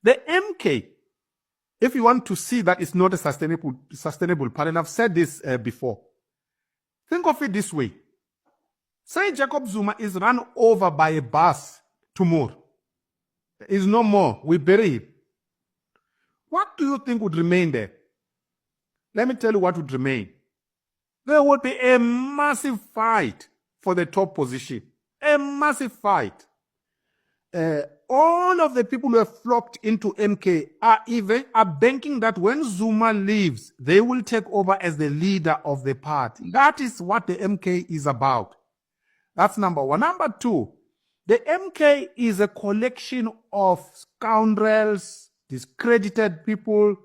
The MK, if you want to see that it's not a sustainable party, and I've said this before, think of it this way. Say Jacob Zuma is run over by a bus tomorrow. There is no more. We bury him. What do you think would remain there? Let me tell you what would remain. There would be a massive fight for the top position. A massive fight. All of the people who have flocked into MK are banking that when Zuma leaves, they will take over as the leader of the party. That is what the MK is about. That's number one. Number two, the MK is a collection of scoundrels, discredited people,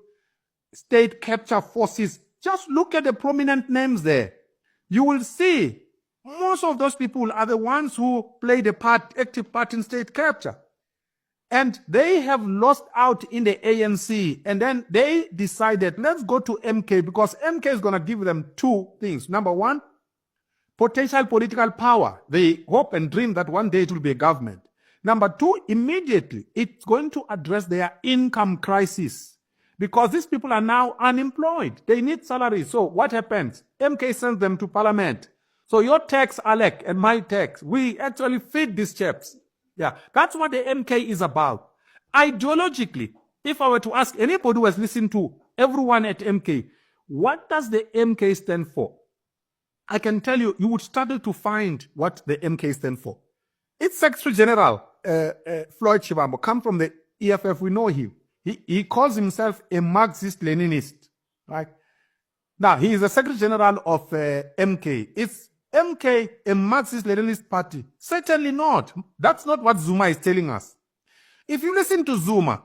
state capture forces. Just look at the prominent names there. You will see most of those people are the ones who played a active part in state capture. And they have lost out in the ANC. And then they decided, let's go to MK because MK is going to give them two things. Number one, potential political power. They hope and dream that one day it will be a government. Number two, immediately, it's going to address their income crisis because these people are now unemployed. They need salaries. So what happens? MK sends them to parliament. So your tax, Alec, and my tax, we actually feed these chaps. Yeah, that's what the MK is about. Ideologically, if I were to ask anybody who has listened to everyone at MK, what does the MK stand for? I can tell you, you would struggle to find what the MK stands for. Its Secretary General, Floyd Shivambu, come from the EFF. We know him. He calls himself a Marxist-Leninist. Right? Now, he is the Secretary General of MK. Is MK a Marxist-Leninist party? Certainly not. That's not what Zuma is telling us. If you listen to Zuma,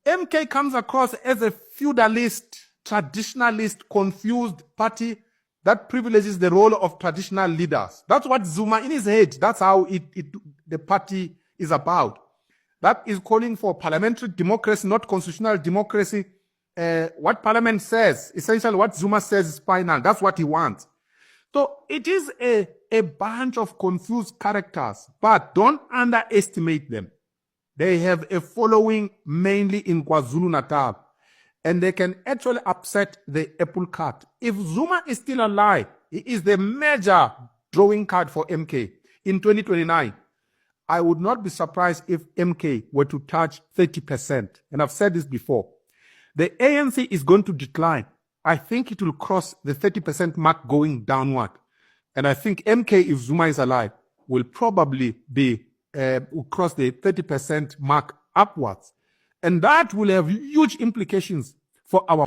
MK comes across as a feudalist, traditionalist, confused party that privileges the role of traditional leaders. That's what Zuma, in his head, that's how the party is about. That is calling for parliamentary democracy, not constitutional democracy. What parliament says, essentially what Zuma says is final. That's what he wants. So it is a bunch of confused characters, but don't underestimate them. They have a following mainly in KwaZulu-Natal. And they can actually upset the apple cart. If Zuma is still alive, he is the major drawing card for MK. In 2029, I would not be surprised if MK were to touch 30%. And I've said this before. The ANC is going to decline. I think it will cross the 30% mark going downward. And I think MK, if Zuma is alive, will probably will cross the 30% mark upwards. And that will have huge implications for our